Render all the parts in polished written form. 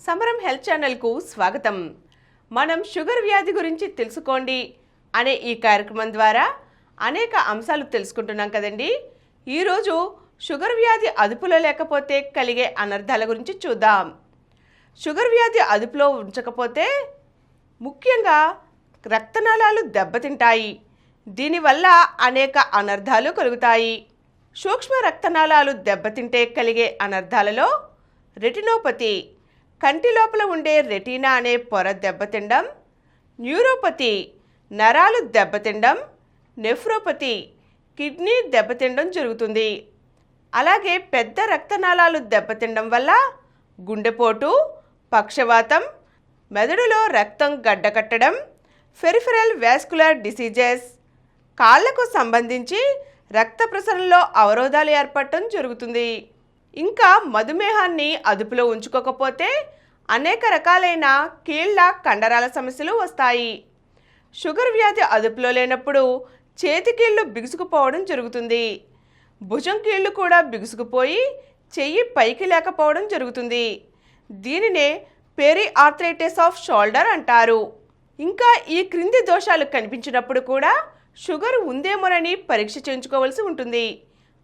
సమరం హెల్త్ ఛానల్కు స్వాగతం. మనం షుగర్ వ్యాధి గురించి తెలుసుకోండి అనే ఈ కార్యక్రమం ద్వారా అనేక అంశాలు తెలుసుకుంటున్నాం కదండి. ఈరోజు షుగర్ వ్యాధి అదుపులో లేకపోతే కలిగే అనర్థాల గురించి చూద్దాం. షుగర్ వ్యాధి అదుపులో ఉంచకపోతే ముఖ్యంగా రక్తనాళాలు దెబ్బతింటాయి. దీనివల్ల అనేక అనర్థాలు కలుగుతాయి. సూక్ష్మ రక్తనాళాలు దెబ్బతింటే కలిగే అనర్థాలలో రెటినోపతి, కంటి లోపల ఉండే రెటీనా అనే పొర దెబ్బతిండం, న్యూరోపతి, నరాలు దెబ్బతిండం, నెఫ్రోపతి, కిడ్నీ దెబ్బతిండం జరుగుతుంది. అలాగే పెద్ద రక్తనాళాలు దెబ్బతిండం వల్ల గుండెపోటు, పక్షవాతం, మెదడులో రక్తం గడ్డకట్టడం, పెరిఫెరల్ వాస్కులర్ డిసీజెస్, కాళ్లకు సంబంధించి రక్త ప్రసరణలో అవరోధాలు ఏర్పడటం జరుగుతుంది. ఇంకా మధుమేహాన్ని అదుపులో ఉంచుకోకపోతే అనేక రకాలైన కీళ్ళ కండరాల సమస్యలు వస్తాయి. షుగర్ వ్యాధి అదుపులో లేనప్పుడు చేతి కీళ్ళు బిగుసుకుపోవడం జరుగుతుంది. భుజం కీళ్ళు కూడా బిగుసుకుపోయి చెయ్యి పైకి లేకపోవడం జరుగుతుంది. దీనినే పెరి ఆర్థరైటిస్ ఆఫ్ షోల్డర్ అంటారు. ఇంకా ఈ క్రింది దోషాలు కనిపించినప్పుడు కూడా షుగర్ ఉందేమోనని పరీక్ష చేయించుకోవాల్సి ఉంటుంది.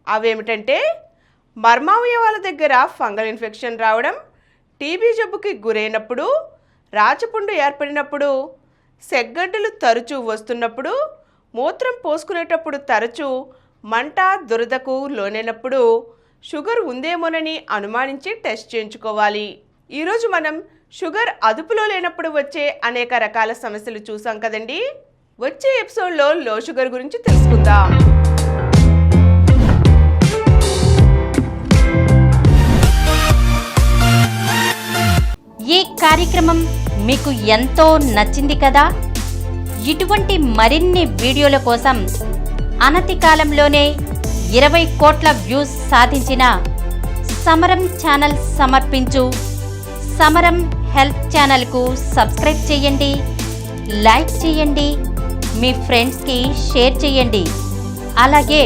అవేమిటంటే మర్మావయవాల దగ్గర ఫంగల్ ఇన్ఫెక్షన్ రావడం, టీబీ జబ్బుకి గురైనప్పుడు, రాచపుండు ఏర్పడినప్పుడు, సెగ్గడ్డలు తరచూ వస్తున్నప్పుడు, మూత్రం పోసుకునేటప్పుడు తరచూ మంట, దురదకు లోనైనప్పుడు షుగర్ ఉందేమోనని అనుమానించి టెస్ట్ చేయించుకోవాలి. ఈరోజు మనం షుగర్ అదుపులో లేనప్పుడు వచ్చే అనేక రకాల సమస్యలు చూసాం కదండి. వచ్చే ఎపిసోడ్లో లో షుగర్ గురించి తెలుసుకుందాం. ఈ కార్యక్రమం మీకు ఎంతో నచ్చింది కదా. ఇటువంటి మరిన్ని వీడియోల కోసం అనతి కాలంలోనే 20 కోట్ల వ్యూస్ సాధించిన సమరం ఛానల్ సమర్పించు సమరం హెల్త్ ఛానల్కు సబ్స్క్రైబ్ చేయండి, లైక్ చేయండి, మీ ఫ్రెండ్స్కి షేర్ చేయండి. అలాగే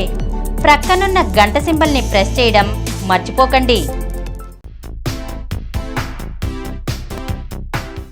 ప్రక్కనున్న గంట సింబల్ని ప్రెస్ చేయడం మర్చిపోకండి.